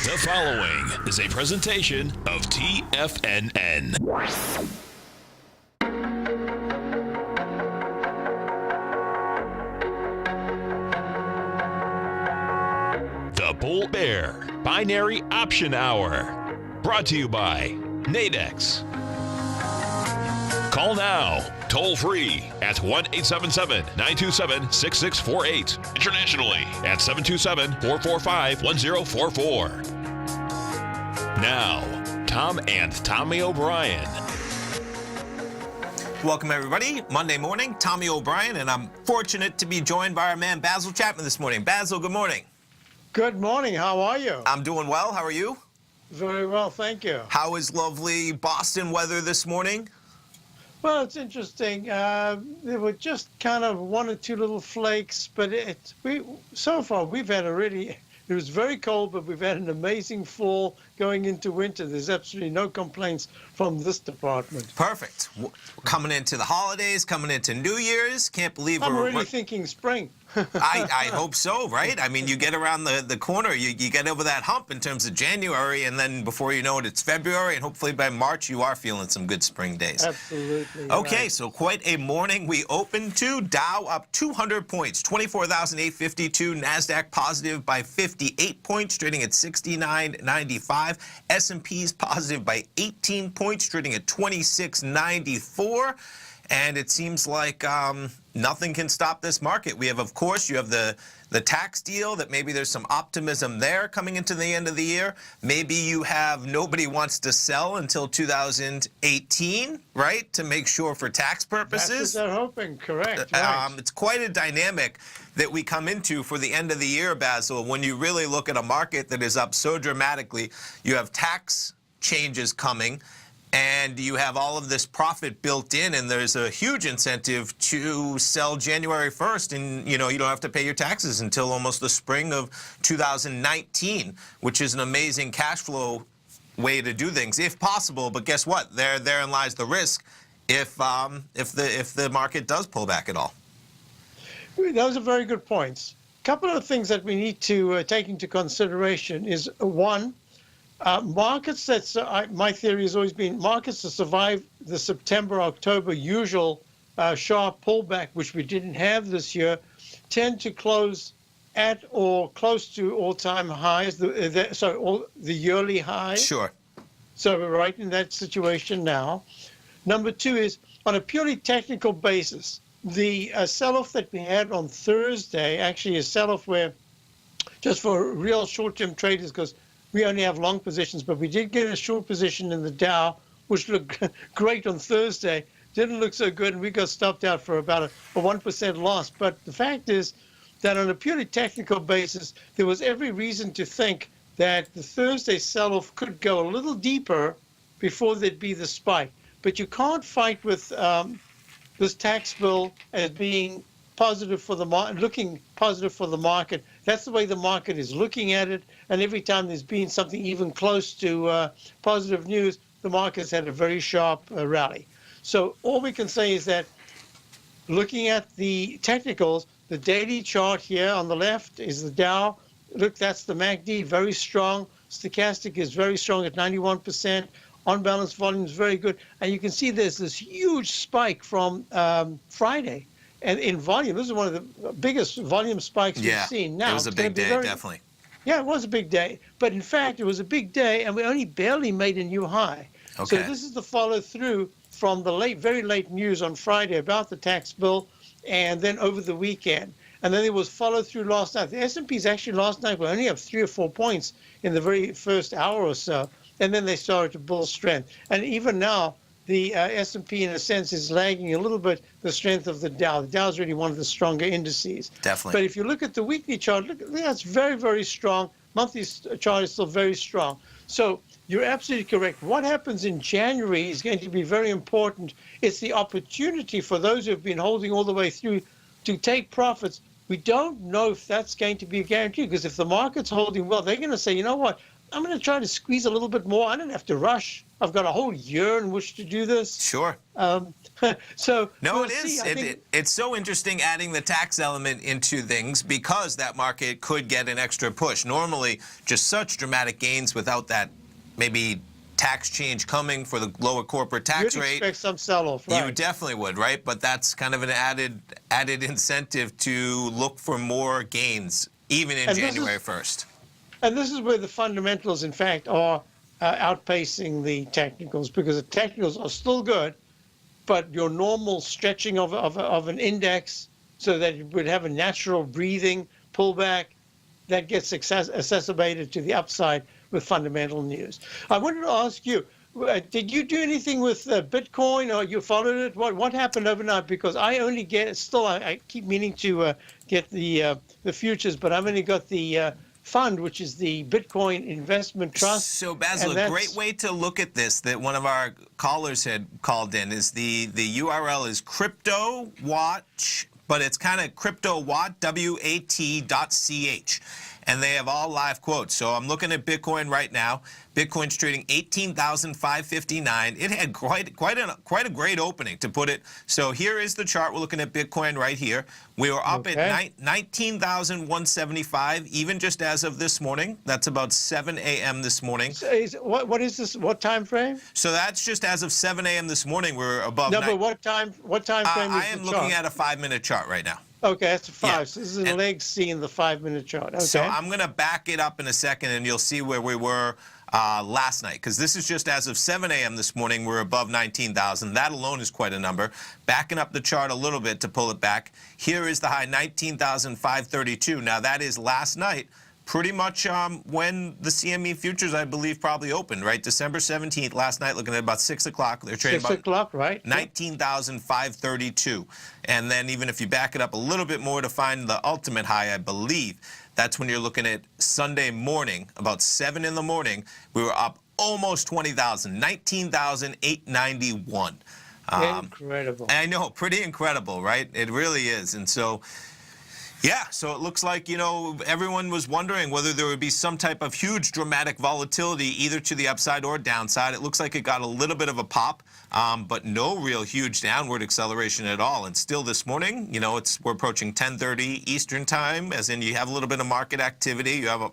The following is a presentation of TFNN. The Bull Bear Binary Option Hour. Brought to you by Nadex. Call now, toll free at 1-877-927-6648. Internationally at 727-445-1044. Now, Tom and Tommy O'Brien. Welcome, everybody. Monday morning, Tommy O'Brien, and I'm fortunate to be joined by our man Basil Chapman this morning. Basil, good morning. Good morning. How are you? I'm doing well. How are you? Very well, thank you. How is lovely Boston weather this morning? Well, it's interesting. There were just kind of one or two little flakes, but so far we've had it was very cold, but we've had an amazing fall going into winter. There's absolutely no complaints from this department. Perfect. Coming into the holidays, coming into New Year's. Can't believe I'm really thinking spring. I hope so, right? I mean, you get around the corner, you get over that hump in terms of January, and then before you know it, it's February, and hopefully by March you are feeling some good spring days. Absolutely. Okay, right. So quite a morning we opened to. Dow up 200 points, 24,852. NASDAQ positive by 58 points, trading at 69.95. S&P's positive by 18 points, trading at 26.94. And it seems like nothing can stop this market. We have, of course, you have the tax deal that maybe there's some optimism there coming into the end of the year. Maybe you have nobody wants to sell until 2018, right, to make sure for tax purposes. That's what they're hoping, correct. Right. It's quite a dynamic that we come into for the end of the year, Basil, when you really look at a market that is up so dramatically. You have tax changes coming, and you have all of this profit built in, and there's a huge incentive to sell January 1st, and you don't have to pay your taxes until almost the spring of 2019, which is an amazing cash flow way to do things, if possible. But guess what? Therein lies the risk if the market does pull back at all. Those are very good points. A couple of things that we need to take into consideration is, one, markets my theory has always been markets to survive the September-October usual sharp pullback, which we didn't have this year, tend to close at or close to all-time highs, the yearly highs. Sure. So we're right in that situation now. Number two is, on a purely technical basis, the sell-off that we had on Thursday, actually a sell-off where, just for real short-term traders, because we only have long positions, but we did get a short position in the Dow, which looked great on Thursday. Didn't look so good, and we got stopped out for about a 1% loss. But the fact is that on a purely technical basis, there was every reason to think that the Thursday sell-off could go a little deeper before there'd be the spike. But you can't fight with this tax bill as being positive for the looking positive for the market. That's the way the market is looking at it. And every time there's been something even close to positive news, the market's had a very sharp rally. So all we can say is that looking at the technicals, the daily chart here on the left is the Dow. Look, that's the MACD, very strong. Stochastic is very strong at 91%. On-balance volume is very good. And you can see there's this huge spike from Friday. And in volume, this is one of the biggest volume spikes we've seen. Now, it was a big day, definitely. Yeah, it was a big day. But in fact, it was a big day, and we only barely made a new high. Okay. So this is the follow-through from the very late news on Friday about the tax bill, and then over the weekend. And then there was follow-through last night. The S&Ps actually last night were only up 3 or 4 points in the very first hour or so, and then they started to build strength. And even now, the S&P, in a sense, is lagging a little bit the strength of the Dow. The Dow is really one of the stronger indices. Definitely. But if you look at the weekly chart, look, that's very, very strong. Monthly chart is still very strong. So you're absolutely correct. What happens in January is going to be very important. It's the opportunity for those who have been holding all the way through to take profits. We don't know if that's going to be a guarantee, because if the market's holding well, they're going to say, you know what, I'm going to try to squeeze a little bit more. I don't have to rush. I've got a whole year in which to do this. Sure. So no, we'll it is. see. It's so interesting adding the tax element into things because that market could get an extra push. Normally, just such dramatic gains without that maybe tax change coming for the lower corporate tax You'd rate. expect some sell-off, right? You definitely would, right? But that's kind of an added incentive to look for more gains, even in January 1st. And this is where the fundamentals, in fact, are outpacing the technicals, because the technicals are still good, but your normal stretching of an index so that it would have a natural breathing pullback, that gets exacerbated to the upside with fundamental news. I wanted to ask you, did you do anything with Bitcoin, or you followed it? What happened overnight? Because I only I keep meaning to get the futures, but I've only got the fund, which is the Bitcoin Investment Trust. So, Basil, a great way to look at this that one of our callers had called in is the URL is Crypto Watch, but it's kind of CryptoWatt, WAT.ch. And they have all live quotes. So I'm looking at Bitcoin right now. Bitcoin's trading 18,559. It had quite a great opening, to put it. So here is the chart. We're looking at Bitcoin right here. We were up at 19,175, even just as of this morning. That's about 7 a.m. this morning. So what is this? What time frame? So that's just as of 7 a.m. this morning. We're above. No, but what time frame is I am the looking chart? at a 5-minute chart right now. Okay, that's a 5. Yeah. So this is a leg C in the 5-minute chart. Okay. So I'm going to back it up in a second, and you'll see where we were last night, because this is just as of 7 a.m. this morning. We're above 19,000. That alone is quite a number. Backing up the chart a little bit to pull it back, here is the high, 19,532. Now, that is last night, pretty much when the CME futures, I believe, probably opened, right? December 17th, last night, looking at about 6 o'clock. They're trading 6 o'clock, right? 19,532. And then even if you back it up a little bit more to find the ultimate high, I believe, that's when you're looking at Sunday morning, about 7 in the morning, we were up almost 20,000, 19,891. Incredible. I know, pretty incredible, right? It really is. And so, yeah, so it looks like, everyone was wondering whether there would be some type of huge dramatic volatility either to the upside or downside. It looks like it got a little bit of a pop, but no real huge downward acceleration at all. And still this morning, we're approaching 10:30 Eastern time, as in you have a little bit of market activity. You have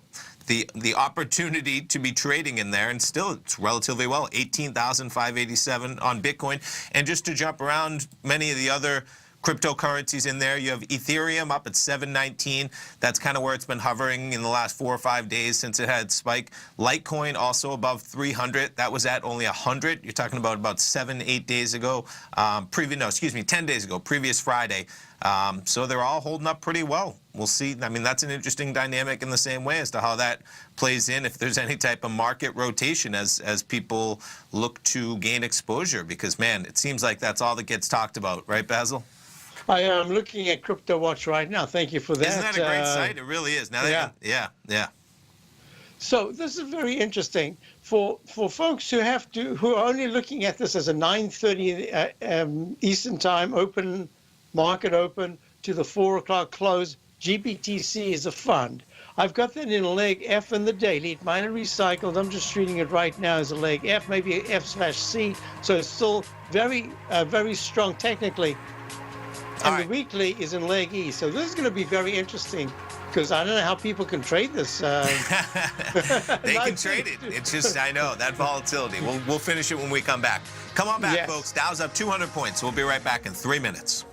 the opportunity to be trading in there, and still it's relatively well, 18,587 on Bitcoin. And just to jump around many of the other cryptocurrencies in there, you have Ethereum up at 719. That's kind of where it's been hovering in the last 4 or 5 days since it had spike. Litecoin also above 300. That was at only 100. You're talking about 7-8 days ago. 10 days ago, previous Friday. So they're all holding up pretty well. We'll see. I mean, that's an interesting dynamic in the same way as to how that plays in if there's any type of market rotation as people look to gain exposure, because, man, it seems like that's all that gets talked about. Right, Basil? I am looking at Crypto Watch right now. Thank you for that. Isn't that a great site? It really is. Now yeah. So this is very interesting for folks who are only looking at this as a 9:30 Eastern time market open to the 4 o'clock close. GBTC is a fund. I've got that in a leg F in the daily. It might have recycled. I'm just treating it right now as a leg F, maybe a F/C. So it's still very, very strong technically. And the weekly is in leg E. So this is going to be very interesting, because I don't know how people can trade this. They can trade it. It's just, I know, that volatility. We'll finish it when we come back. Come on back, folks. Dow's up 200 points. We'll be right back in 3 minutes.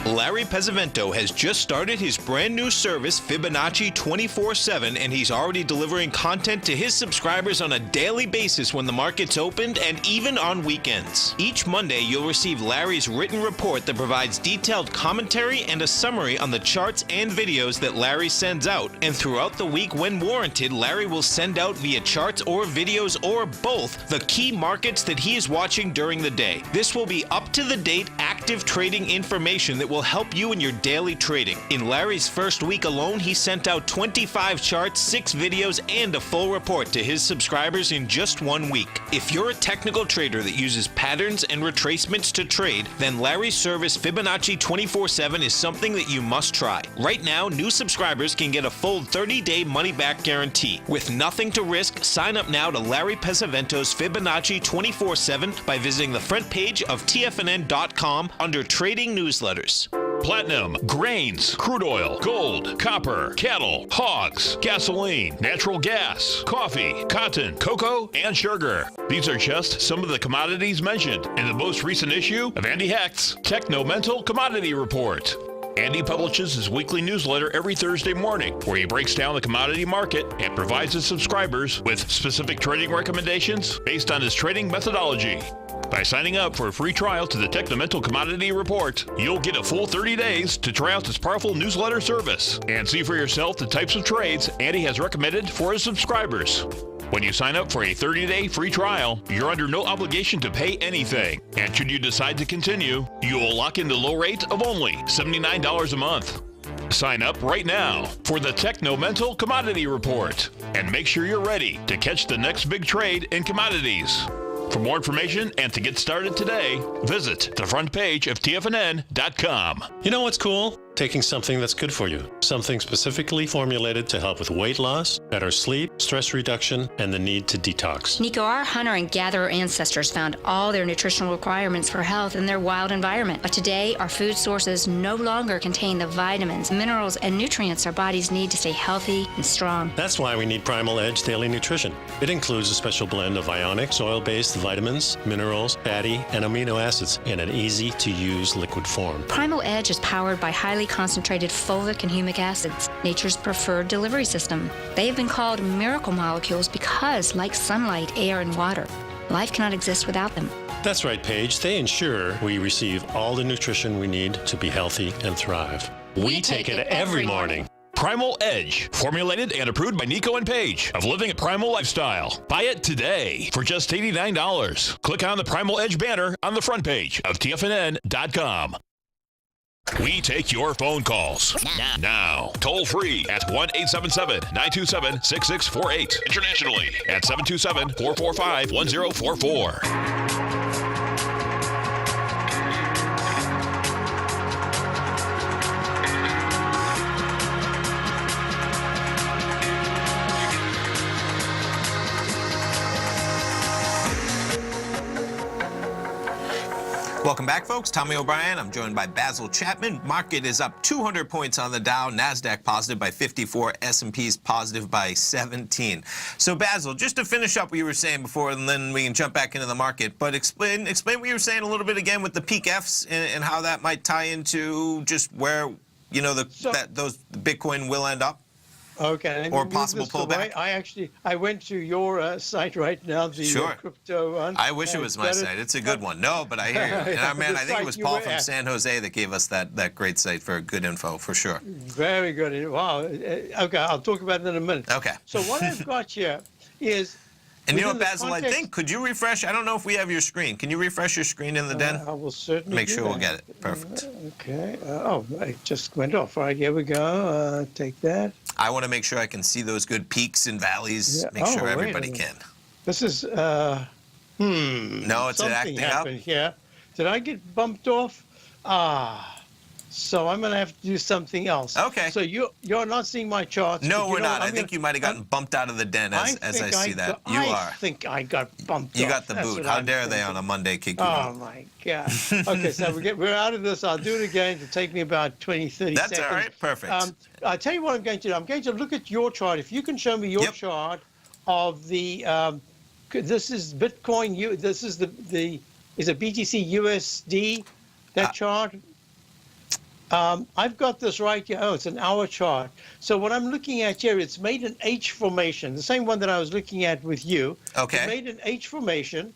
Larry Pesavento has just started his brand new service, Fibonacci 24/7, and he's already delivering content to his subscribers on a daily basis when the market's opened and even on weekends. Each Monday, you'll receive Larry's written report that provides detailed commentary and a summary on the charts and videos that Larry sends out. And throughout the week, when warranted, Larry will send out via charts or videos or both the key markets that he is watching during the day. This will be up-to-the-date, accurate active trading information that will help you in your daily trading. In Larry's first week alone, he sent out 25 charts, 6 videos, and a full report to his subscribers in just 1 week. If you're a technical trader that uses patterns and retracements to trade, then Larry's service Fibonacci 24/7 is something that you must try. Right now, new subscribers can get a full 30-day money-back guarantee. With nothing to risk, sign up now to Larry Pesavento's Fibonacci 24/7 by visiting the front page of TFNN.com under Trading Newsletters. Platinum, grains, crude oil, gold, copper, cattle, hogs, gasoline, natural gas, coffee, cotton, cocoa, and sugar. These are just some of the commodities mentioned in the most recent issue of Andy Hecht's Techno-Mental Commodity Report. Andy publishes his weekly newsletter every Thursday morning, where he breaks down the commodity market and provides his subscribers with specific trading recommendations based on his trading methodology. By signing up for a free trial to the Techno-Mental Commodity Report, you'll get a full 30 days to try out this powerful newsletter service and see for yourself the types of trades Andy has recommended for his subscribers. When you sign up for a 30-day free trial, you're under no obligation to pay anything. And should you decide to continue, you will lock in the low rate of only $79 a month. Sign up right now for the Techno-Mental Commodity Report and make sure you're ready to catch the next big trade in commodities. For more information and to get started today, visit the front page of TFNN.com. You know what's cool? Taking something that's good for you. Something specifically formulated to help with weight loss, better sleep, stress reduction, and the need to detox. Nico, our hunter and gatherer ancestors found all their nutritional requirements for health in their wild environment. But today, our food sources no longer contain the vitamins, minerals, and nutrients our bodies need to stay healthy and strong. That's why we need Primal Edge Daily Nutrition. It includes a special blend of ionic, soil-based vitamins, minerals, fatty, and amino acids in an easy-to-use liquid form. Primal Edge is powered by highly concentrated fulvic and humic acids, nature's preferred delivery system. They have been called miracle molecules because, like sunlight, air, and water, life cannot exist without them. That's right, Paige. They ensure we receive all the nutrition we need to be healthy and thrive. We take it every morning. Primal Edge, formulated and approved by Nico and Paige of Living a Primal Lifestyle. Buy it today for just $89. Click on the Primal Edge banner on the front page of TFNN.com. We take your phone calls now. Toll free at 1-877-927-6648. Internationally at 727-445-1044. Welcome back, folks. Tommy O'Brien. I'm joined by Basil Chapman. Market is up 200 points on the Dow. Nasdaq positive by 54. S&P's positive by 17. So, Basil, just to finish up what you were saying before, and then we can jump back into the market. But explain what you were saying a little bit again with the peak Fs and how that might tie into just where those Bitcoin will end up. Okay. Or possible pullback. I went to your site right now, the crypto one. I wish it was my site. It's a good one. No, but I hear you. And man, I think it was Paul from San Jose that gave us that great site for good info, for sure. Very good. Wow. Okay, I'll talk about it in a minute. Okay. So what I've got here is... And you know what, Basil, I think, could you refresh? I don't know if we have your screen. Can you refresh your screen in the den? I will certainly make sure we'll get it. Perfect. Okay. It just went off. All right, here we go. Take that. I want to make sure I can see those good peaks and valleys. Yeah. Make sure everybody can. This is, No, it's acting up. Happened here. Did I get bumped off? So I'm going to have to do something else. Okay. So you're not seeing my charts. No, we're not. I think you might have gotten bumped out of the den as I see that. You are. I think I got bumped off. You got the boot. How dare they on a Monday kick you out? Oh, my God. Okay, so we're out of this. I'll do it again. It'll take me about 20, 30 seconds. That's all right. Perfect. I'll tell you what I'm going to do. I'm going to look at your chart. If you can show me your chart of the, this is Bitcoin, this is is it BTC USD, that chart? I've got this right here. Oh, it's an hour chart. So what I'm looking at here, it's made an H formation, the same one that I was looking at with you. Okay. It made an H formation,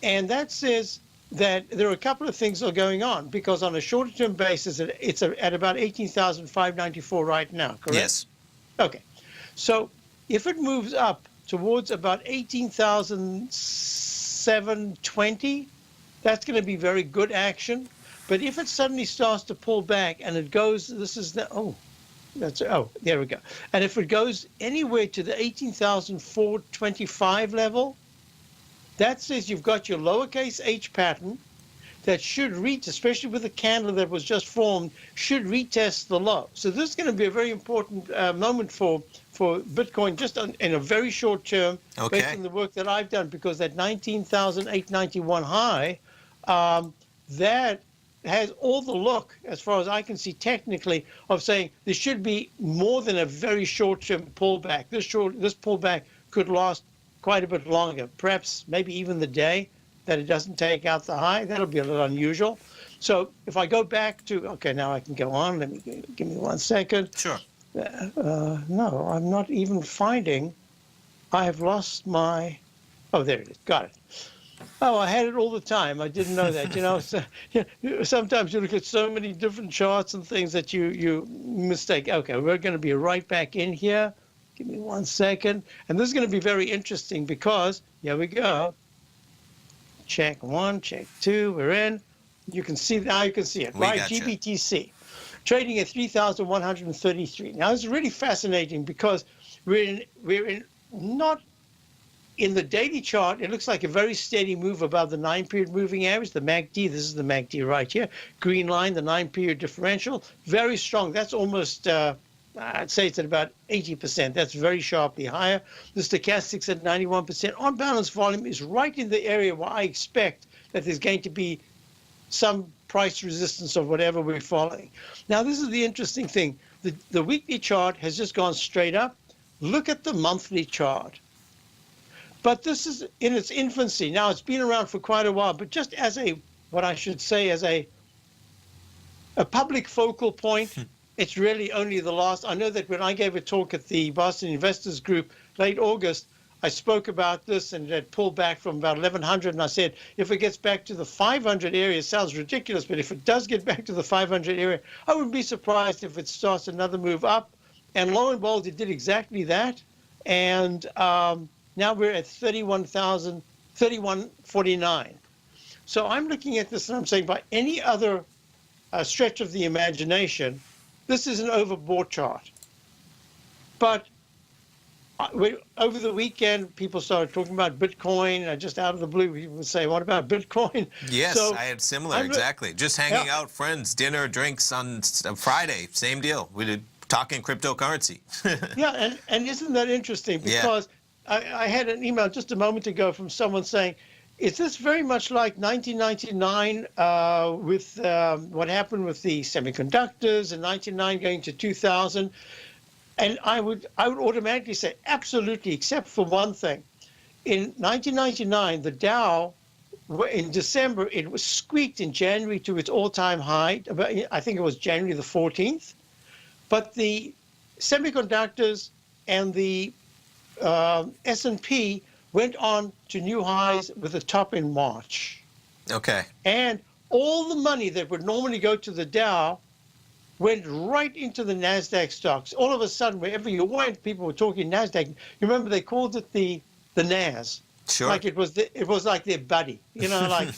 and that says that there are a couple of things that are going on, because on a shorter-term basis, it's at about 18,594 right now, correct? Yes. Okay. So if it moves up towards about 18,720, that's going to be very good action. But if it suddenly starts to pull back and it goes, there we go. And if it goes anywhere to the 18,425 level, that says you've got your lowercase h pattern that should reach, especially with the candle that was just formed, should retest the low. So this is going to be a very important moment for Bitcoin, just in a very short term, based on the work that I've done, because that 19,891 high, that has all the look, as far as I can see technically, of saying there should be more than a very short-term pullback. This pullback could last quite a bit longer, perhaps maybe even the day that it doesn't take out the high. That'll be a little unusual. So if I go back to, okay, now I can go on. Give me 1 second. Sure. No, I'm not even finding. I have lost my, oh, there it is. Got it. Oh, I had it all the time. I didn't know that. Sometimes you look at so many different charts and things that you mistake. Okay, we're going to be right back in here. Give me 1 second. And this is going to be very interesting because, here we go. Check 1, check 2, we're in. You can see, now you can see it, right? GBTC, trading at 3,133. Now, this is really fascinating because we're not in the daily chart. It looks like a very steady move above the 9-period moving average, the MACD. This is the MACD right here. Green line, the 9-period differential, very strong. That's almost, I'd say it's at about 80%. That's very sharply higher. The stochastics at 91%. On balance volume is right in the area where I expect that there's going to be some price resistance of whatever we're following. Now, this is the interesting thing. The weekly chart has just gone straight up. Look at the monthly chart. But this is in its infancy. Now, it's been around for quite a while, but just as a, what I should say, as a public focal point, it's really only the last. I know that when I gave a talk at the Boston Investors Group late August, I spoke about this and it had pulled back from about 1,100. And I said, if it gets back to the 500 area, it sounds ridiculous, but if it does get back to the 500 area, I wouldn't be surprised if it starts another move up. And lo and behold, it did exactly that. And now we're at 31,49. So I'm looking at this and I'm saying by any other stretch of the imagination, this is an overbought chart. But over the weekend, people started talking about Bitcoin. Just out of the blue, people would say, what about Bitcoin? Yes, so I had similar, exactly. Just hanging out, friends, dinner, drinks on Friday, same deal. We did talking cryptocurrency. Yeah, and isn't that interesting? Because I had an email just a moment ago from someone saying, is this very much like 1999 with what happened with the semiconductors in 1999 going to 2000? And I would automatically say absolutely, except for one thing. In 1999, the Dow, in December, it was squeaked in January to its all-time high. I think it was January the 14th. But the semiconductors and the S&P went on to new highs with a top in March. Okay. And all the money that would normally go to the Dow went right into the NASDAQ stocks. All of a sudden, wherever you went, people were talking NASDAQ. You remember they called it the NAS. Sure. Like it was like their buddy. Like,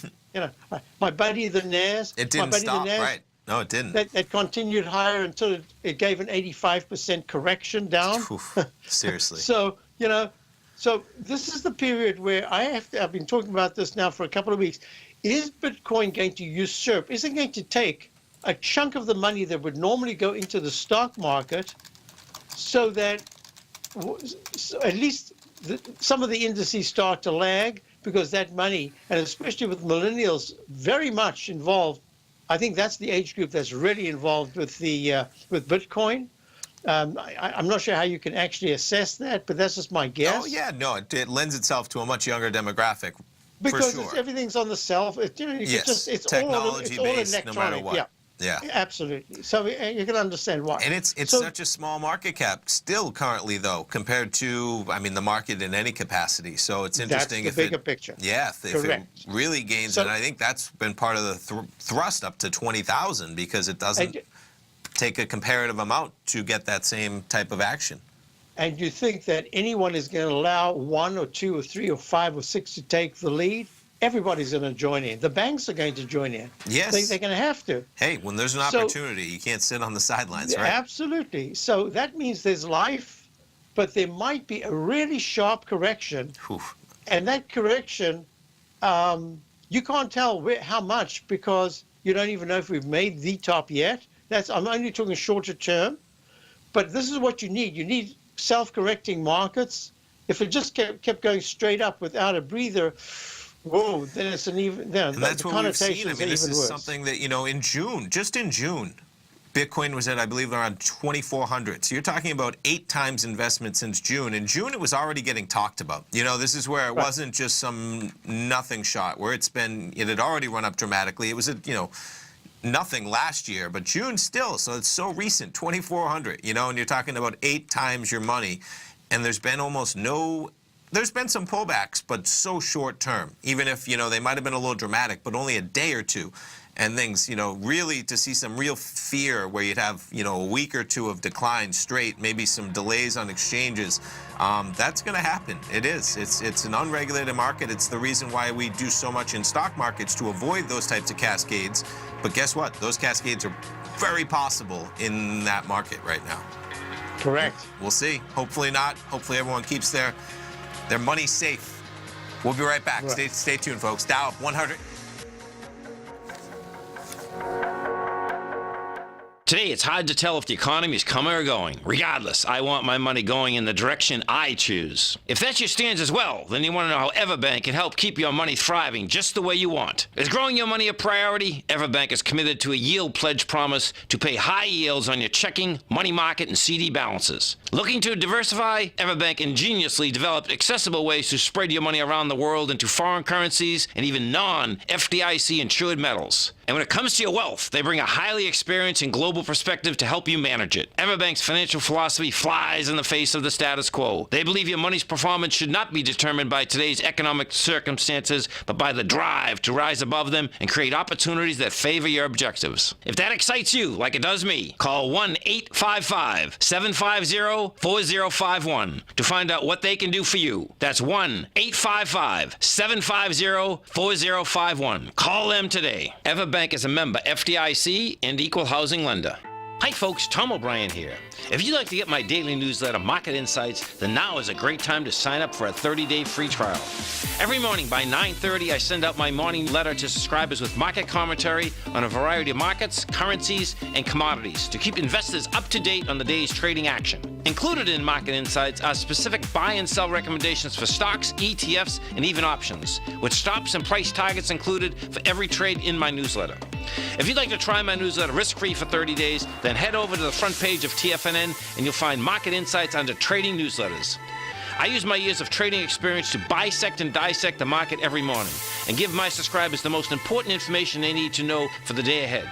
my buddy the NAS. It didn't stop, right? No, it didn't. That continued higher until it gave an 85% correction down. Oof, seriously. So this is the period where I've been talking about this now for a couple of weeks. Is Bitcoin going to usurp? Is it going to take a chunk of the money that would normally go into the stock market so that at least some of the indices start to lag, because that money, and especially with millennials very much involved, I think that's the age group that's really involved with with Bitcoin. I'm not sure how you can actually assess that, but that's just my guess. Oh, yeah, no, it lends itself to a much younger demographic, because for sure. Everything's on the cell. It's technology-based, no matter what. Yeah, absolutely. So you can understand why. And it's such a small market cap still currently, though, compared to, the market in any capacity. So it's interesting. That's the bigger picture. Yeah, if it really gains, and I think that's been part of the thrust up to 20,000, because it doesn't take a comparative amount to get that same type of action. And you think that anyone is going to allow 1 or 2 or 3 or 5 or 6 to take the lead? everybody's going to join in. The banks are going to join in. Yes. They're going to have to. Hey, when there's an opportunity, you can't sit on the sidelines, right? Absolutely. So that means there's life, but there might be a really sharp correction. Oof. And that correction, you can't tell how much, because you don't even know if we've made the top yet. I'm only talking shorter term. But this is what you need. You need self-correcting markets. If it just kept going straight up without a breather, whoa, then it's an even. Then And that's the what we've seen. I mean, this is worse. something that, in June, just in June, Bitcoin was at, I believe, around 2,400. So you're talking about 8 times investment since June. In June, it was already getting talked about. This is where it wasn't just some nothing shot, where it had already run up dramatically. It was at, nothing last year, but June still, so it's so recent, 2,400, and you're talking about 8 times your money. And there's been there's been some pullbacks, but so short term, even if, they might have been a little dramatic, but only a day or two. And things, really to see some real fear where you'd have, a week or two of decline straight, maybe some delays on exchanges. That's going to happen. It is. It's an unregulated market. It's the reason why we do so much in stock markets, to avoid those types of cascades. But guess what? Those cascades are very possible in that market right now. Correct. We'll see. Hopefully not. Hopefully everyone keeps their money safe. We'll be right back. Right. Stay tuned, folks. Dow up 100. Today, it's hard to tell if the economy is coming or going. Regardless, I want my money going in the direction I choose. If that's your stance as well, then you want to know how Everbank can help keep your money thriving just the way you want. Is growing your money a priority? Everbank is committed to a yield pledge promise to pay high yields on your checking, money market, and CD balances. Looking to diversify? Everbank ingeniously developed accessible ways to spread your money around the world into foreign currencies and even non-FDIC insured metals. And when it comes to your wealth, they bring a highly experienced and global perspective to help you manage it. Everbank's financial philosophy flies in the face of the status quo. They believe your money's performance should not be determined by today's economic circumstances, but by the drive to rise above them and create opportunities that favor your objectives. If that excites you, like it does me, call 1-855-750-4051 to find out what they can do for you. That's 1-855-750-4051. Call them today. Everbank is a member FDIC and equal housing lender. Hi folks, Tom O'Brien here. If you'd like to get my daily newsletter, Market Insights, then now is a great time to sign up for a 30-day free trial. Every morning by 9:30, I send out my morning letter to subscribers with market commentary on a variety of markets, currencies, and commodities to keep investors up to date on the day's trading action. Included in Market Insights are specific buy and sell recommendations for stocks, ETFs, and even options, with stops and price targets included for every trade in my newsletter. If you'd like to try my newsletter risk-free for 30 days, then head over to the front page of TFNN and you'll find Market Insights under Trading Newsletters. I use my years of trading experience to bisect and dissect the market every morning and give my subscribers the most important information they need to know for the day ahead.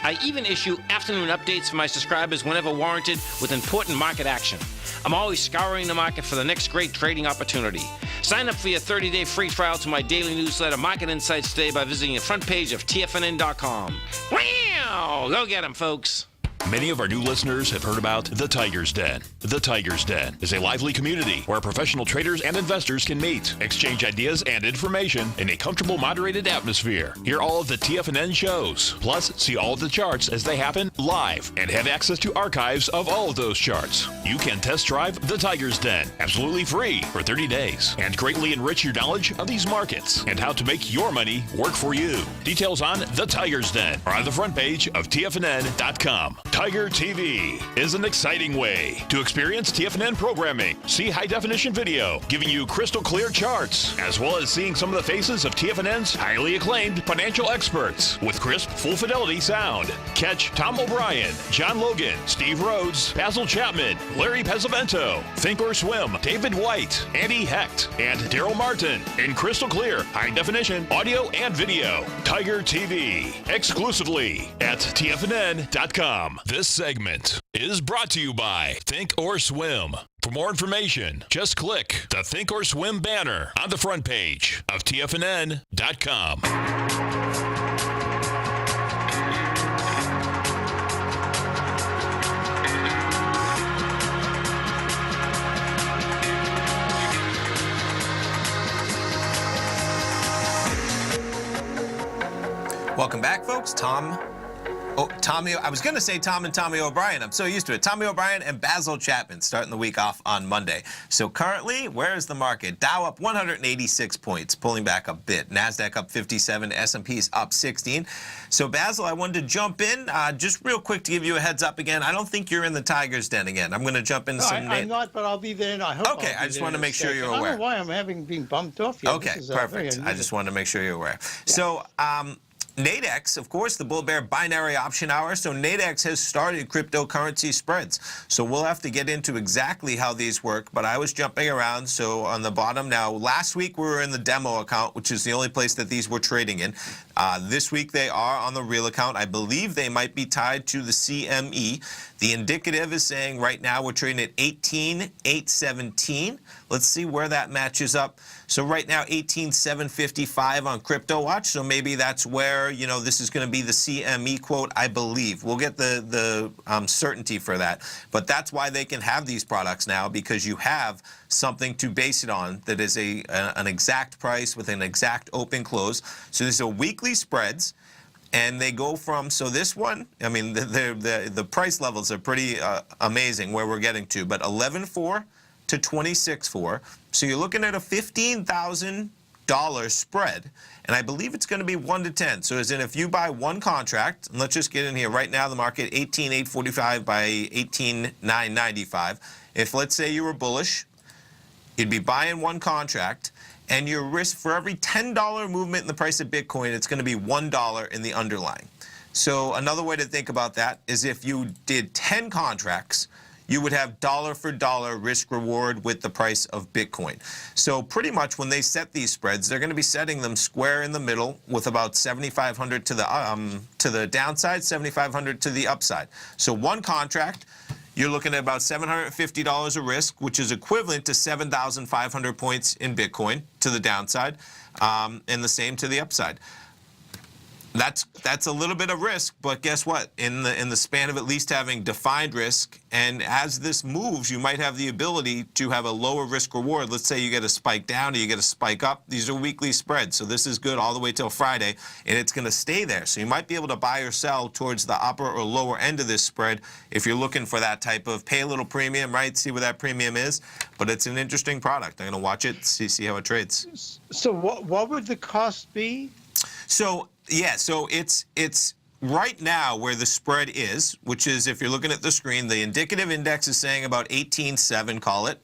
I even issue afternoon updates for my subscribers whenever warranted with important market action. I'm always scouring the market for the next great trading opportunity. Sign up for your 30-day free trial to my daily newsletter, Market Insights, today by visiting the front page of TFNN.com. Wow! Go get 'em, folks. Many of our new listeners have heard about The Tiger's Den. The Tiger's Den is a lively community where professional traders and investors can meet, exchange ideas and information in a comfortable, moderated atmosphere. Hear all of the TFNN shows, plus see all of the charts as they happen live and have access to archives of all of those charts. You can test drive The Tiger's Den absolutely free for 30 days and greatly enrich your knowledge of these markets and how to make your money work for you. Details on The Tiger's Den are on the front page of TFNN.com. Tiger TV is an exciting way to experience TFNN programming. See high-definition video, giving you crystal clear charts, as well as seeing some of the faces of TFNN's highly acclaimed financial experts with crisp, full-fidelity sound. Catch Tom O'Brien, John Logan, Steve Rhodes, Basil Chapman, Larry Pesavento, Think or Swim, David White, Andy Hecht, and Daryl Martin in crystal clear, high-definition audio and video. Tiger TV, exclusively at TFNN.com. This segment is brought to you by Think or Swim. For more information, just click the Think or Swim banner on the front page of TFNN.com. Welcome back, folks. Tommy, I was going to say Tom and Tommy O'Brien. I'm so used to it. Tommy O'Brien and Basil Chapman starting the week off on Monday. So currently, where is the market? Dow up 186 points, pulling back a bit. NASDAQ up 57, S&P's up 16. So Basil, I wanted to jump in just real quick to give you a heads up again. I don't think you're in the Tiger's Den again. I'm going to jump into some... I'm not, but I'll be there, and I hope Okay, I just want to make sure you're I aware. don't know why I'm having been bumped off here. Okay, perfect. I just wanted to make sure you're aware. Yeah. So, Nadex, of course, the bull-bear binary option hour. So Nadex has started cryptocurrency spreads. So we'll have to get into exactly how these work, but I was jumping around. So on the bottom now, last week we were in the demo account, which is the only place that these were trading in. This week they are on the real account. I believe they might be tied to the CME. The indicative is saying right now we're trading at 18,817. Let's see where that matches up. So right now 18,755 on CryptoWatch. So maybe that's where, you know, this is going to be the CME quote, I believe. We'll get the certainty for that. But that's why they can have these products now, because you have something to base it on that is an exact price with an exact open close. So this is a weekly spreads. And they go from, so this one, I mean, the price levels are pretty amazing where we're getting to, but 11.4 to 26.4. So you're looking at a $15,000 spread, and I believe it's going to be 1 to 10. So as in, if you buy one contract, and let's just get in here right now, the market 18,845 by 18,995. If let's say you were bullish, you'd be buying one contract, and your risk for every $10 movement in the price of Bitcoin, it's going to be $1 in the underlying. So another way to think about that is if you did 10 contracts, you would have dollar for dollar risk reward with the price of Bitcoin. So pretty much when they set these spreads, they're going to be setting them square in the middle with about 7,500 to the downside, 7,500 to the upside. So one contract, you're looking at about $750 of risk, which is equivalent to 7,500 points in Bitcoin to the downside, and the same to the upside. That's a little bit of risk, but guess what? In the span of at least having defined risk, and as this moves, you might have the ability to have a lower risk reward. Let's say you get a spike down or you get a spike up. These are weekly spreads, so this is good all the way till Friday, and it's going to stay there. So you might be able to buy or sell towards the upper or lower end of this spread if you're looking for that type of pay a little premium, right? See where that premium is. But it's an interesting product. I'm going to watch it, see how it trades. So what would the cost be? So yeah, so it's right now where the spread is, which is, if you're looking at the screen, the indicative index is saying about 18.7, call it,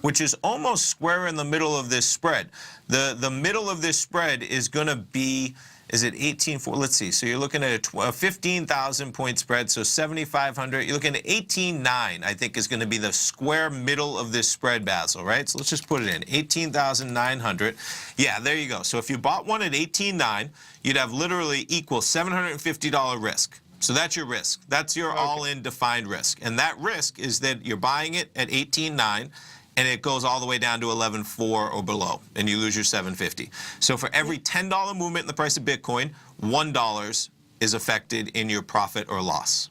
which is almost square in the middle of this spread. The middle of this spread is going to be, is it 18.4? Let's see. So you're looking at a 15,000 point spread, so 7,500. You're looking at 18.9, I think, is going to be the square middle of this spread, Basil, right? So let's just put it in, 18,900. Yeah, there you go. So if you bought one at 18.9, you'd have literally equal $750 risk. So that's your risk. That's your all-in defined risk. And that risk is that you're buying it at 18.9, and it goes all the way down to 11.4 or below, and you lose your 750. So for every $10 movement in the price of Bitcoin, $1 is affected in your profit or loss.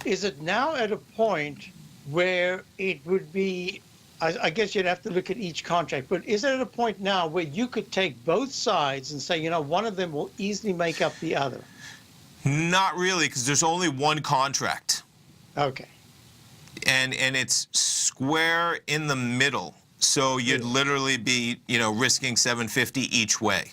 Is it now at a point where it would be, I guess you'd have to look at each contract, but is it at a point now where you could take both sides and say, you know, one of them will easily make up the other? Not really, because there's only one contract. Okay. And it's square in the middle, so you'd literally be, you know, risking 750 each way.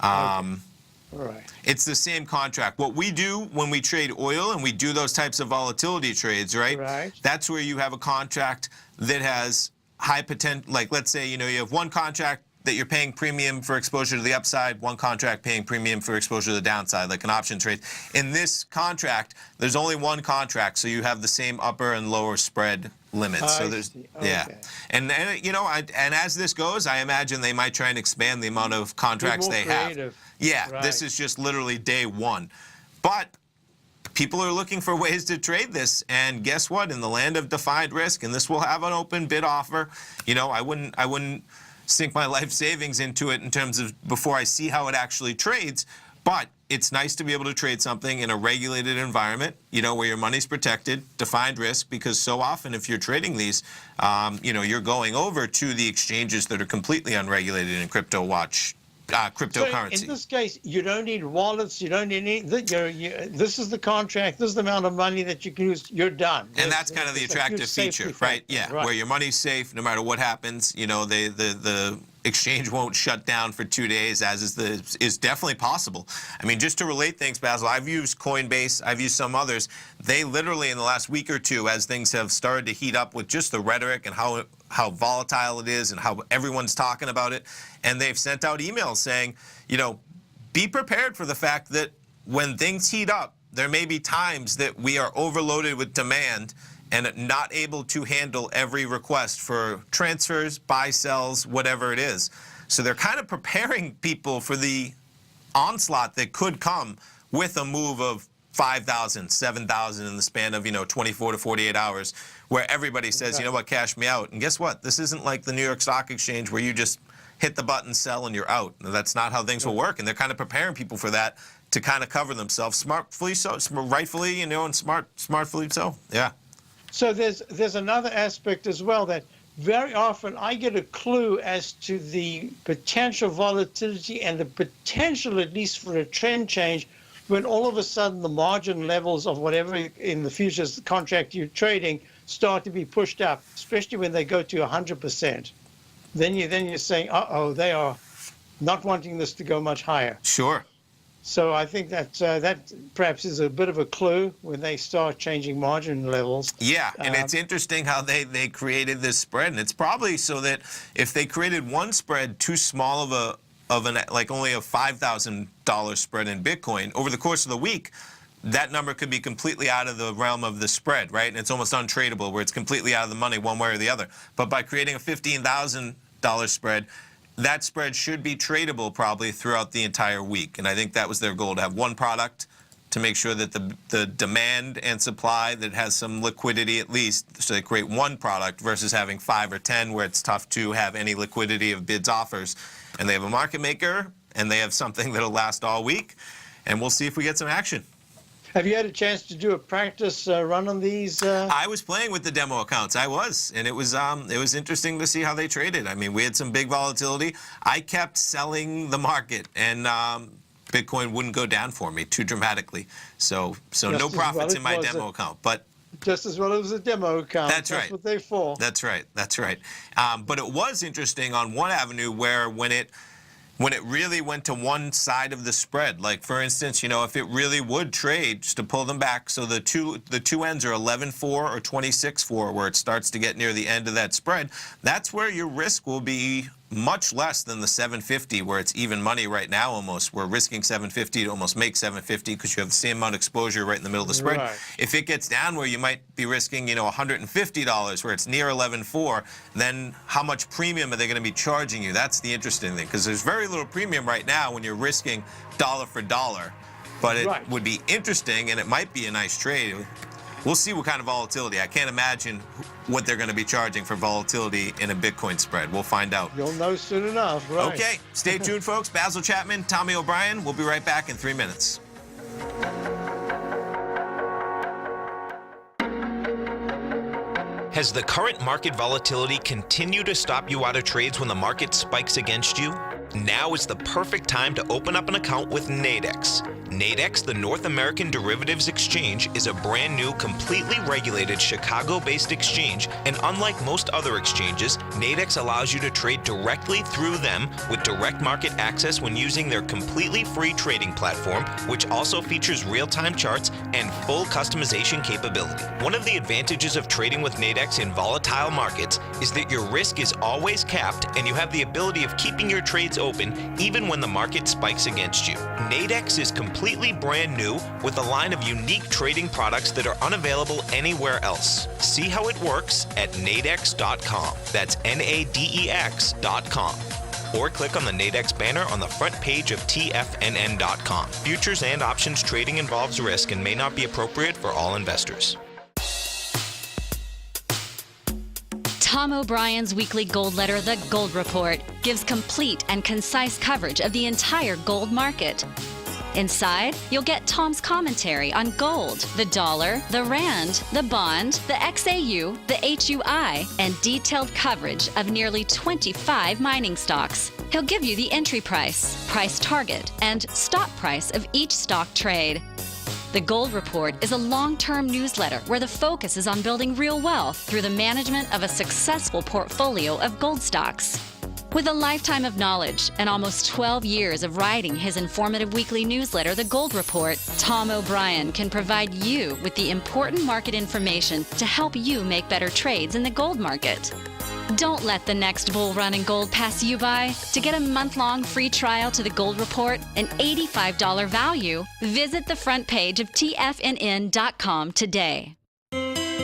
Right. It's the same contract. What we do when we trade oil and we do those types of volatility trades, right? That's where you have a contract that has high potential. Like, let's say, you know, you have one contract that you're paying premium for exposure to the upside, one contract paying premium for exposure to the downside, like an option trade. In this contract, there's only one contract, so you have the same upper and lower spread limits. So there's, yeah. And you know, and as this goes, I imagine they might try and expand the amount of contracts they have. Yeah, this is just literally day one. But people are looking for ways to trade this, and guess what? In the land of defined risk, and this will have an open bid offer, you know, I wouldn't sink my life savings into it in terms of before I see how it actually trades, but it's nice to be able to trade something in a regulated environment, you know, where your money's protected, defined risk, because so often if you're trading these, you know, you're going over to the exchanges that are completely unregulated, and CryptoWatch cryptocurrency. So in this case, you don't need wallets. You don't need any. This is the contract. This is the amount of money that you can use. You're done. And that's kind of the attractive feature, right? Yeah, where your money's safe no matter what happens. You know, the exchange won't shut down for 2 days, as is definitely possible. I mean, just to relate things, Basil, I've used Coinbase, I've used some others. They literally, in the last week or two, as things have started to heat up with just the rhetoric and how volatile it is and how everyone's talking about it, and they've sent out emails saying, you know, be prepared for the fact that when things heat up, there may be times that we are overloaded with demand and not able to handle every request for transfers, buy, sells, whatever it is. So they're kind of preparing people for the onslaught that could come with a move of 5,000, 7,000 in the span of, 24 to 48 hours, where everybody says, you know what, cash me out. And guess what? This isn't like the New York Stock Exchange where you just hit the button, sell, and you're out. That's not how things will work. And they're kind of preparing people for that to kind of cover themselves smartfully so, rightfully, and smartfully so. Yeah. So there's another aspect as well, that very often I get a clue as to the potential volatility and the potential, at least for a trend change, when all of a sudden the margin levels of whatever in the futures contract you're trading start to be pushed up, especially when they go to 100%. Then you're saying, uh-oh, they are not wanting this to go much higher. Sure. So I think that perhaps is a bit of a clue when they start changing margin levels. Yeah, and it's interesting how they created this spread, and it's probably so that if they created one spread too small of an like only a $5,000 spread in Bitcoin over the course of the week, that number could be completely out of the realm of the spread, right? And it's almost untradeable, where it's completely out of the money one way or the other. But by creating a $15,000 spread, that spread should be tradable probably throughout the entire week. And I think that was their goal, to have one product to make sure that the demand and supply that has some liquidity at least, so they create one product versus having 5 or 10 where it's tough to have any liquidity of bids, offers. And they have a market maker, and they have something that'll last all week. And we'll see if we get some action. Have you had a chance to do a practice run on these? I was playing with the demo accounts. I was, and it was interesting to see how they traded. I mean, we had some big volatility. I kept selling the market, and Bitcoin wouldn't go down for me too dramatically. So no profits in my demo account. But just as well as a demo account. That's right. That's what they're for. That's right. That's right. But it was interesting on one avenue where when it really went to one side of the spread, like for instance, if it really would trade, just to pull them back, so the two ends are 11.4 or 26.4, where it starts to get near the end of that spread, that's where your risk will be much less than the 750, where it's even money right now almost. We're risking 750 to almost make 750 because you have the same amount of exposure right in the middle of the spread. Right. If it gets down where you might be risking, $150, where it's near 11.4, then how much premium are they going to be charging you? That's the interesting thing, because there's very little premium right now when you're risking dollar for dollar. But it would be interesting, and it might be a nice trade. We'll see what kind of volatility. I can't imagine what they're going to be charging for volatility in a Bitcoin spread. We'll find out. You'll know soon enough, right? Okay, stay tuned, folks. Basil Chapman, Tommy O'Brien. We'll be right back in 3 minutes. Has the current market volatility continued to stop you out of trades when the market spikes against you? Now is the perfect time to open up an account with Nadex. Nadex, the North American Derivatives Exchange, is a brand new, completely regulated Chicago-based exchange, and unlike most other exchanges, Nadex allows you to trade directly through them with direct market access when using their completely free trading platform, which also features real-time charts and full customization capability. One of the advantages of trading with Nadex in volatile markets is that your risk is always capped, and you have the ability of keeping your trades open even when the market spikes against you. Nadex is completely brand new with a line of unique trading products that are unavailable anywhere else. See how it works at nadex.com. That's Nadex.com. Or click on the Nadex banner on the front page of TFNN.com. Futures and options trading involves risk and may not be appropriate for all investors. Tom O'Brien's weekly gold letter, The Gold Report, gives complete and concise coverage of the entire gold market. Inside, you'll get Tom's commentary on gold, the dollar, the rand, the bond, the XAU, the HUI, and detailed coverage of nearly 25 mining stocks. He'll give you the entry price, price target, and stop price of each stock trade. The Gold Report is a long-term newsletter where the focus is on building real wealth through the management of a successful portfolio of gold stocks. With a lifetime of knowledge and almost 12 years of writing his informative weekly newsletter, The Gold Report, Tom O'Brien can provide you with the important market information to help you make better trades in the gold market. Don't let the next bull run in gold pass you by. To get a month-long free trial to The Gold Report, an $85 value, visit the front page of TFNN.com today.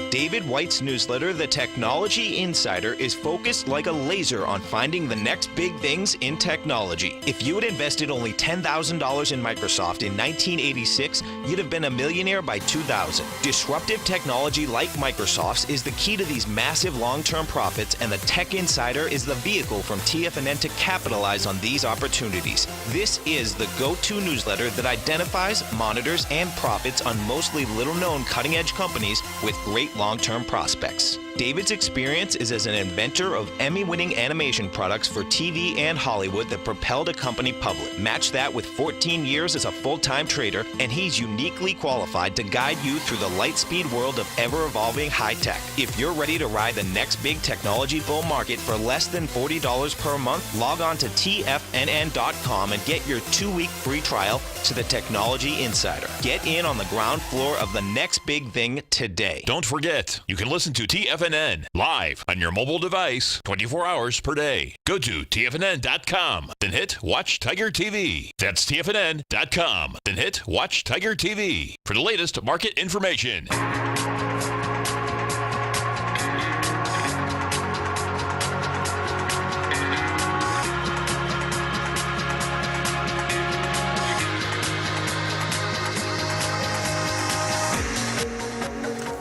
David White's newsletter, The Technology Insider, is focused like a laser on finding the next big things in technology. If you had invested only $10,000 in Microsoft in 1986, you'd have been a millionaire by 2000. Disruptive technology like Microsoft's is the key to these massive long-term profits, and the Tech Insider is the vehicle from TFNN to capitalize on these opportunities. This is the go-to newsletter that identifies, monitors, and profits on mostly little-known cutting-edge companies with great long-term prospects. David's experience is as an inventor of Emmy-winning animation products for TV and Hollywood that propelled a company public. Match that with 14 years as a full-time trader, and he's uniquely qualified to guide you through the light-speed world of ever-evolving high-tech. If you're ready to ride the next big technology bull market for less than $40 per month, log on to TFNN.com and get your 2-week free trial to the Technology Insider. Get in on the ground floor of the next big thing today. Don't forget, you can listen to TFNN live on your mobile device 24 hours per day. Go to TFNN.com, then hit Watch Tiger TV. That's TFNN.com, then hit Watch Tiger TV for the latest market information.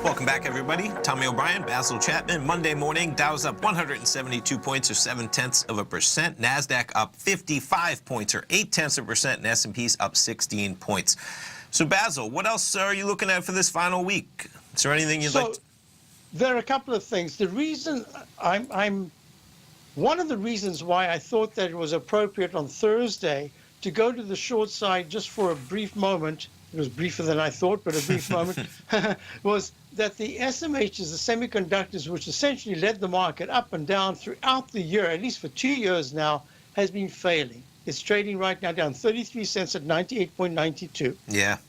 Welcome back, everybody. Tommy O'Brien, Basil Chapman. Monday morning, Dow's up 172 points, or 0.7%. Nasdaq up 55 points, or 0.8%, and S&P's up 16 points. So, Basil, what else are you looking at for this final week? Is there anything you'd like to... There are a couple of things. The reason one of the reasons why I thought that it was appropriate on Thursday to go to the short side just for a brief moment, it was briefer than I thought, but a brief moment, was that the SMHs, the semiconductors, which essentially led the market up and down throughout the year, at least for 2 years now, has been failing. It's trading right now down 33 cents at 98.92. Yeah.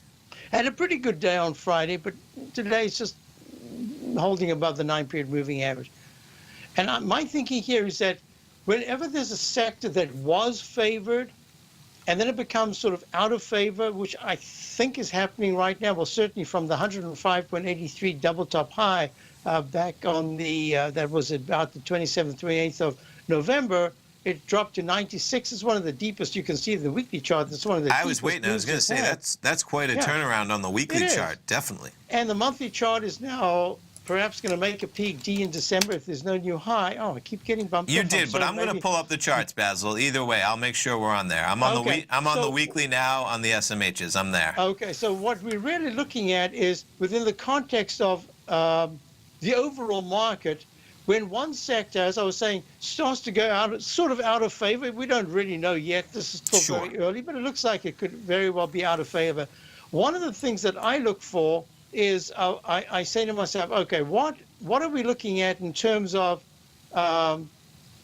Had a pretty good day on Friday, but today it's just holding above the 9-period moving average. And my thinking here is that whenever there's a sector that was favored, and then it becomes sort of out of favor, which I think is happening right now. Well, certainly from the 105.83 double top high back on the, that was about the 27th, 28th of November, it dropped to 96. It's one of the deepest you can see in the weekly chart. It's one of the I was waiting. I was going to say, that's quite a turnaround on the weekly chart, definitely. And the monthly chart is now perhaps going to make a peak D in December if there's no new high. Oh, I keep getting bumped. You did, but I'm going to pull up the charts, Basil. Either way, I'll make sure we're on there. I'm on the weekly now on the SMHs. I'm there. Okay, so what we're really looking at is within the context of the overall market, when one sector, as I was saying, starts to go out, sort of out of favor. We don't really know yet. This is still very early, but it looks like it could very well be out of favor. One of the things that I look for is I say to myself, okay, what are we looking at in terms of the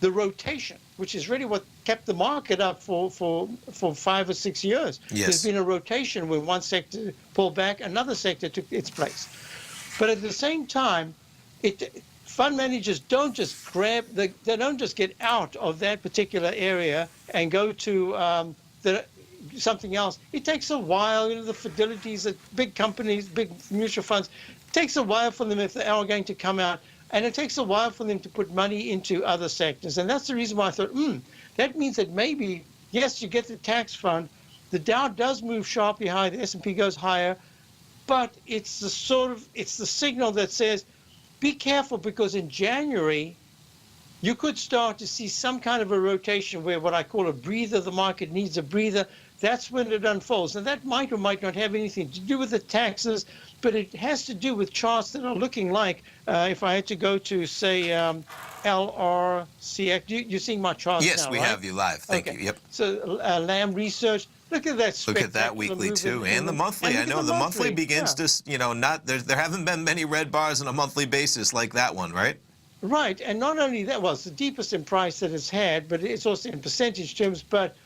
rotation, which is really what kept the market up for 5 or 6 years. Yes. There's been a rotation where one sector pulled back, another sector took its place. But at the same time, fund managers don't just they don't just get out of that particular area and go to something else. It takes a while. You know, the Fidelities, the big companies, big mutual funds, it takes a while for them if they are going to come out, and it takes a while for them to put money into other sectors. And that's the reason why I thought, that means that maybe, yes, you get the tax fund, the Dow does move sharply higher, the S&P goes higher, but it's the signal that says, be careful, because in January, you could start to see some kind of a rotation where what I call a breather, the market needs a breather. that's when it unfolds. And that might or might not have anything to do with the taxes, but it has to do with charts that are looking like, if I had to go to, say, LRCX, you're seeing my charts Yes, now, we right? have you live. Thank you. Yep. So Lamb Research, look at that. Look at that weekly too, and the monthly. I know the monthly begins to, not there haven't been many red bars on a monthly basis like that one, right? Right, and not only that, well, it's the deepest in price that it's had, but it's also in percentage terms. But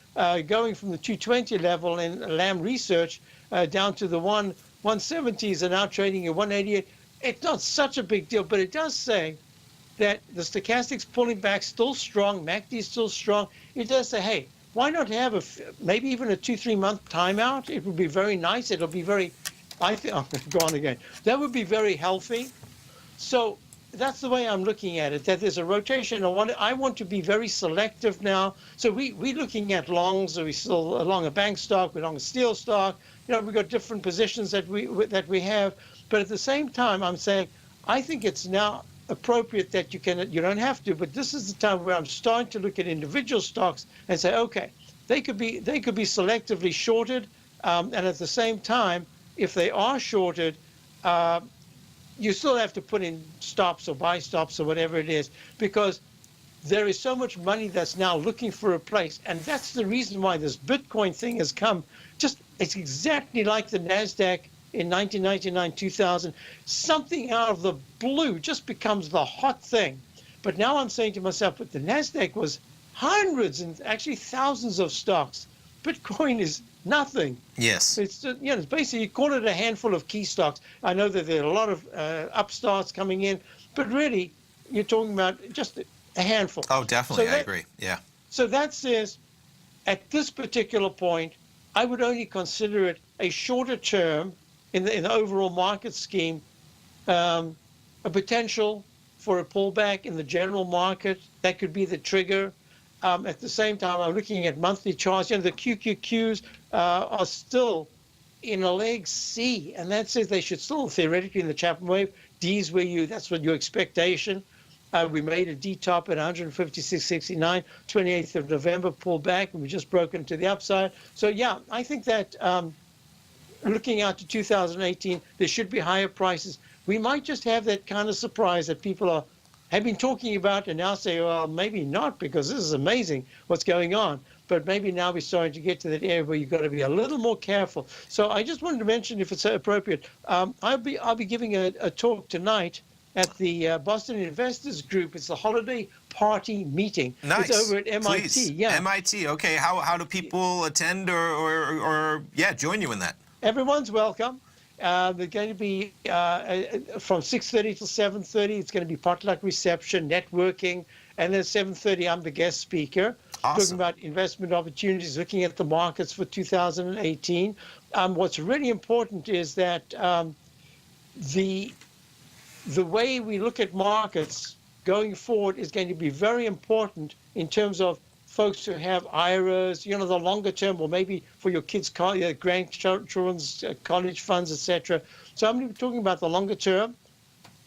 going from the 220 level in Lamb Research down to the 170s are now trading at 188. It's not such a big deal, but it does say that the stochastic's pulling back, still strong. MACD is still strong. It does say, hey, why not have maybe even a 2-3 month timeout? It would be very nice. It'll be very, I think, I'm going to go on again. That would be very healthy. So that's the way I'm looking at it, that there's a rotation. I want to be very selective now. So we're looking at longs. We're still along a bank stock, we're long a steel stock. We've got different positions that we have. But at the same time, I'm saying, I think it's now appropriate that you don't have to, but this is the time where I'm starting to look at individual stocks and say, okay, they could be selectively shorted. And at the same time, if they are shorted, you still have to put in stops or buy stops or whatever it is, because there is so much money that's now looking for a place. And that's the reason why this Bitcoin thing has come. It's exactly like the NASDAQ in 1999, 2000. Something out of the blue just becomes the hot thing. But now I'm saying to myself, but the NASDAQ was hundreds and actually thousands of stocks. Bitcoin is nothing. Yes. It's it's basically, you call it a handful of key stocks. I know that there are a lot of upstarts coming in, but really you're talking about just a handful. Oh, definitely. I agree. Yeah. So that says, at this particular point, I would only consider it a shorter term in the overall market scheme, a potential for a pullback in the general market. That could be the trigger. At the same time, I'm looking at monthly charts. The QQQs are still in a leg C, and that says they should still theoretically in the Chapman wave. D's that's what your expectation. We made a D top at 156.69, 28th of November, pulled back, and we just broken to the upside. So yeah, I think that looking out to 2018, there should be higher prices. We might just have that kind of surprise that people have been talking about and now say, well, maybe not, because this is amazing what's going on. But maybe now we're starting to get to that area where you've got to be a little more careful. So I just wanted to mention, if it's appropriate, I'll be giving a talk tonight at the Boston Investors Group. It's the holiday party meeting. Nice. It's over at MIT. Please. Yeah. MIT. Okay. How do people attend or join you in that? Everyone's welcome. They're going to be from 6:30 till 7:30. It's going to be potluck reception, networking, and then 7:30 I'm the guest speaker. Awesome. Talking about investment opportunities, looking at the markets for 2018. What's really important is that the way we look at markets going forward is going to be very important in terms of folks who have IRAs, the longer term, or maybe for your kids' grandchildren's college funds, etc. So I'm going to be talking about the longer term,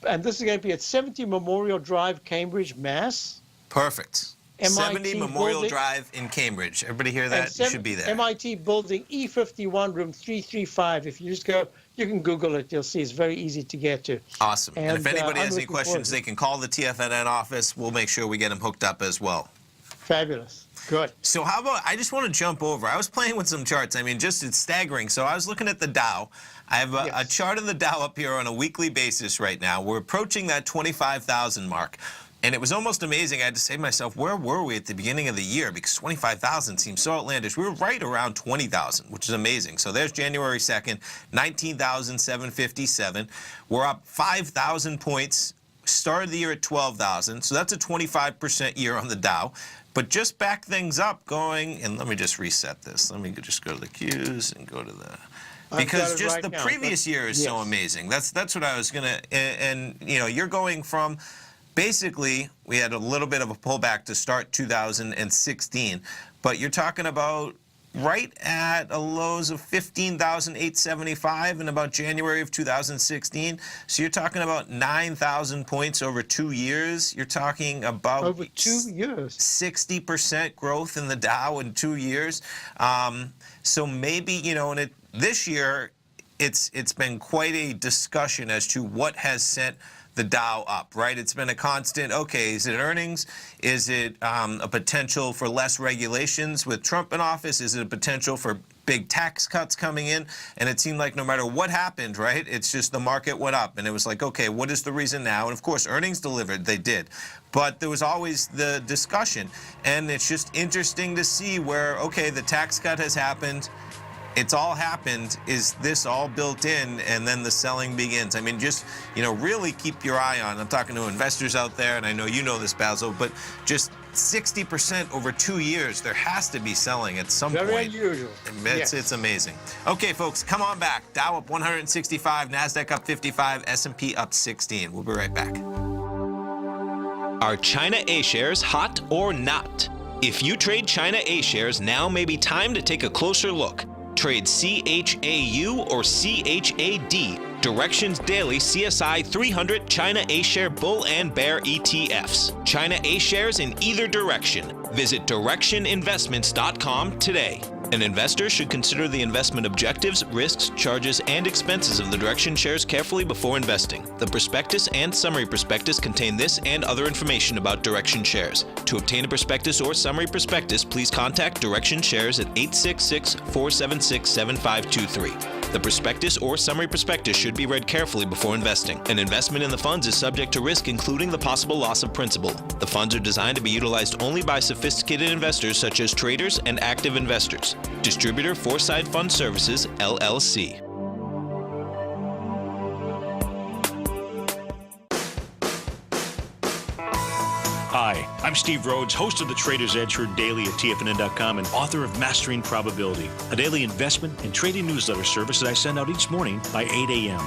and this is going to be at 70 Memorial Drive, Cambridge, Mass. Perfect. MIT 70 Memorial building. Drive in Cambridge. Everybody hear that? You should be there. MIT building E51, room 335. If you just go, you can Google it. You'll see it's very easy to get to. Awesome. And if anybody has any looking questions, forward they can call the TFNN office. We'll make sure we get them hooked up as well. Fabulous. Good. So how about, I just want to jump over. I was playing with some charts. I mean, it's staggering. So I was looking at the Dow. I have a chart of the Dow up here on a weekly basis right now. We're approaching that 25,000 mark. And it was almost amazing. I had to say to myself, where were we at the beginning of the year? Because 25,000 seems so outlandish. We were right around 20,000, which is amazing. So there's January 2nd, 19,757. We're up 5,000 points. Started the year at 12,000. So that's a 25% year on the Dow. But just back things up going, and let me just reset this. Let me just go to the Qs and go to the... Because just right the now, previous year is so amazing. That's what I was going to... And, you're going from... Basically, we had a little bit of a pullback to start 2016, but you're talking about right at a lows of 15,875 in about January of 2016. So you're talking about 9,000 points over 2 years. You're talking about Over 2 years. 60% growth in the Dow in 2 years. So maybe, you know, and this year, it's been quite a discussion as to what has sent the Dow up, right? It's been a constant, okay, is it earnings? Is it a potential for less regulations with Trump in office? Is it a potential for big tax cuts coming in? And it seemed like no matter what happened, right, it's just the market went up. And it was like, okay, what is the reason now? And of course, earnings delivered, they did. But there was always the discussion. And it's just interesting to see where, okay, the tax cut has happened. It's all happened. Is this all built in? And then the selling begins. I mean, just, you know, really keep your eye on. I'm talking to investors out there, and I know you know this, Basil, but just 60% over 2 years. There has to be selling at some point. Very unusual. It's amazing. Okay, folks, come on back. Dow up 165, NASDAQ up 55, S&P up 16. We'll be right back. Are China A shares hot or not? If you trade China A shares, now may be time to take a closer look. Trade CHAU or CHAD, Directions Daily CSI 300 China A-Share Bull and Bear ETFs. China A-Shares in either direction. Visit directioninvestments.com today. An investor should consider the investment objectives, risks, charges, and expenses of the Direction shares carefully before investing. The prospectus and summary prospectus contain this and other information about Direction shares. To obtain a prospectus or summary prospectus, please contact Direction shares at 866-476-7523. The prospectus or summary prospectus should be read carefully before investing. An investment in the funds is subject to risk, including the possible loss of principal. The funds are designed to be utilized only by sophisticated investors such as traders and active investors. Distributor Foreside Fund Services, LLC. Hi, I'm Steve Rhodes, host of the Trader's Edge Heard Daily at TFNN.com and author of Mastering Probability, a daily investment and trading newsletter service that I send out each morning by 8 a.m.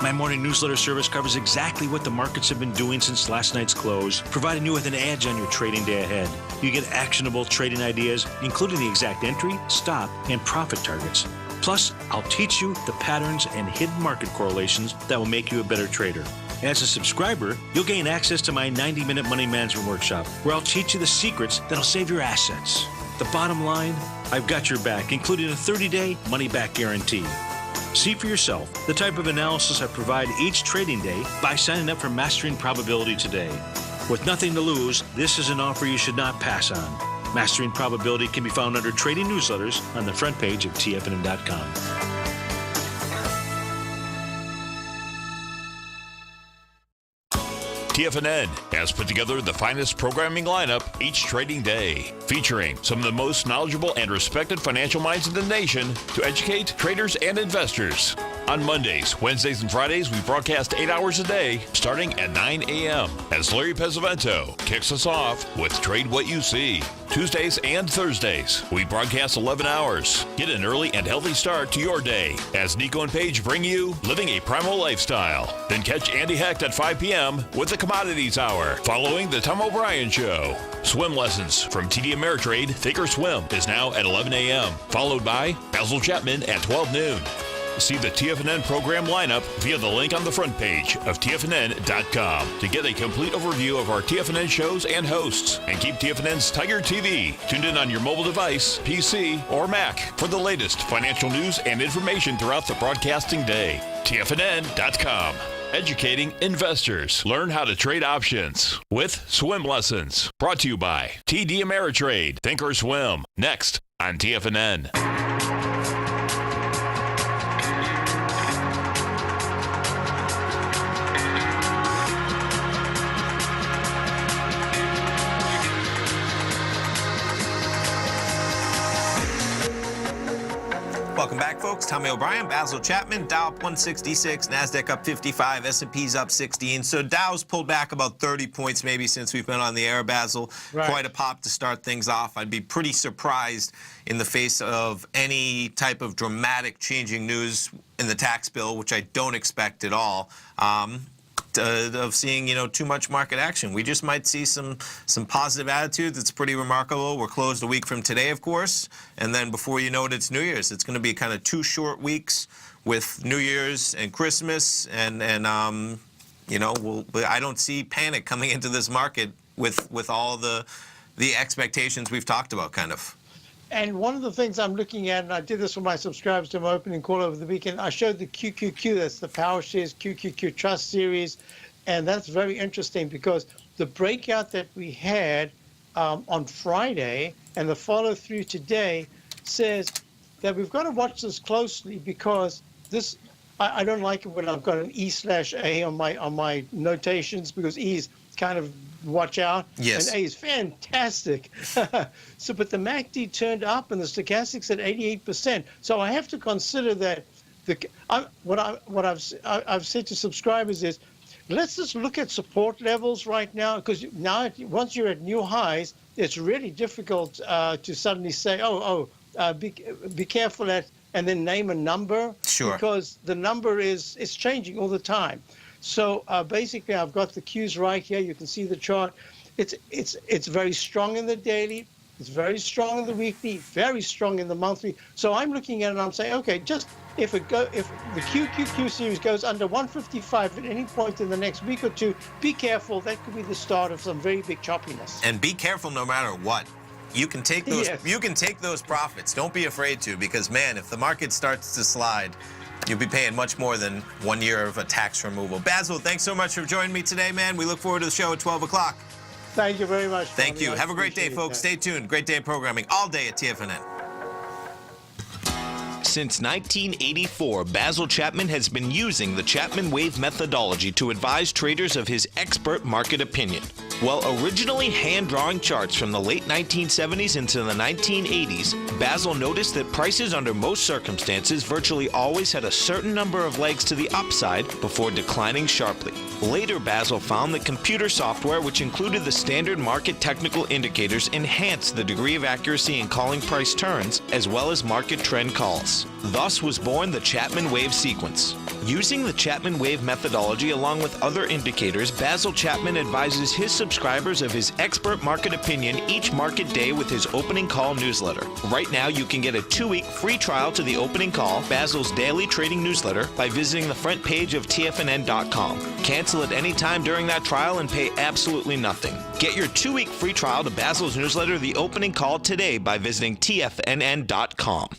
My morning newsletter service covers exactly what the markets have been doing since last night's close, providing you with an edge on your trading day ahead. You get actionable trading ideas, including the exact entry, stop, and profit targets. Plus, I'll teach you the patterns and hidden market correlations that will make you a better trader. As a subscriber, you'll gain access to my 90-minute money management workshop, where I'll teach you the secrets that'll save your assets. The bottom line, I've got your back, including a 30-day money-back guarantee. See for yourself the type of analysis I provide each trading day by signing up for Mastering Probability today. With nothing to lose, this is an offer you should not pass on. Mastering Probability can be found under Trading Newsletters on the front page of TFNN.com. TFNN has put together the finest programming lineup each trading day, featuring some of the most knowledgeable and respected financial minds in the nation to educate traders and investors. On Mondays, Wednesdays, and Fridays, we broadcast 8 hours a day, starting at 9 a.m. as Larry Pesavento kicks us off with Trade What You See. Tuesdays and Thursdays, we broadcast 11 hours. Get an early and healthy start to your day as Nico and Paige bring you Living a Primal Lifestyle. Then catch Andy Hecht at 5 p.m. with the Commodities Hour, following the Tom O'Brien Show. Swim lessons from TD Ameritrade Thinkorswim is now at 11 a.m., followed by Basil Chapman at 12 noon. See the TFNN program lineup via the link on the front page of TFNN.com to get a complete overview of our TFNN shows and hosts. And keep TFNN's Tiger TV tuned in on your mobile device, PC, or Mac for the latest financial news and information throughout the broadcasting day. TFNN.com. Educating investors. Learn how to trade options with swim lessons. Brought to you by TD Ameritrade Thinkorswim. Next on TFNN. Welcome back, folks. Tommy O'Brien, Basil Chapman, Dow up 166, NASDAQ up 55, S&P's up 16. So Dow's pulled back about 30 points maybe since we've been on the air, Basil. Right. Quite a pop to start things off. I'd be pretty surprised in the face of any type of dramatic changing news in the tax bill, which I don't expect at all. of seeing, too much market action. We just might see some positive attitudes. It's pretty remarkable. We're closed a week from today, of course, and then before you know it, it's New Year's. It's going to be kind of 2 short weeks with New Year's and Christmas, and I don't see panic coming into this market with all the expectations we've talked about, kind of. And one of the things I'm looking at, and I did this with my subscribers to my opening call over the weekend, I showed the QQQ, that's the Power Shares QQQ Trust Series, and that's very interesting because the breakout that we had on Friday and the follow-through today says that we've got to watch this closely because this, I don't like it when I've got an E/A on my notations because E is kind of watch out. Yes. And A is fantastic. So, but the MACD turned up and the stochastics at 88%. So I have to consider that what I've said to subscribers is, let's just look at support levels right now, because now once you're at new highs, it's really difficult to suddenly say, be careful at, and then name a number. Sure. Because the number is changing all the time. So basically, I've got the cues right here. You can see the chart. It's very strong in the daily. It's very strong in the weekly. Very strong in the monthly. So I'm looking at it and I'm saying, okay, just if the QQQ series goes under 155 at any point in the next week or two, be careful. That could be the start of some very big choppiness. And be careful no matter what. You can take those. Yes. You can take those profits. Don't be afraid to, because man, if the market starts to slide, you'll be paying much more than 1 year of a tax removal. Basil, thanks so much for joining me today, man. We look forward to the show at 12 o'clock. Thank you very much. Thank Tommy. you. I Have a great day, appreciate folks. that. Stay tuned. Great day of programming all day at TFNN. Since 1984, Basil Chapman has been using the Chapman Wave methodology to advise traders of his expert market opinion. While originally hand-drawing charts from the late 1970s into the 1980s, Basil noticed that prices under most circumstances virtually always had a certain number of legs to the upside before declining sharply. Later, Basil found that computer software, which included the standard market technical indicators, enhanced the degree of accuracy in calling price turns, as well as market trend calls. Thus was born the Chapman Wave sequence. Using the Chapman Wave methodology along with other indicators, Basil Chapman advises his subscribers of his expert market opinion each market day with his opening call newsletter. Right now, you can get a 2-week free trial to the opening call, Basil's daily trading newsletter, by visiting the front page of TFNN.com. Cancel at any time during that trial and pay absolutely nothing. Get your 2-week free trial to Basil's newsletter, The Opening Call, today by visiting TFNN.com.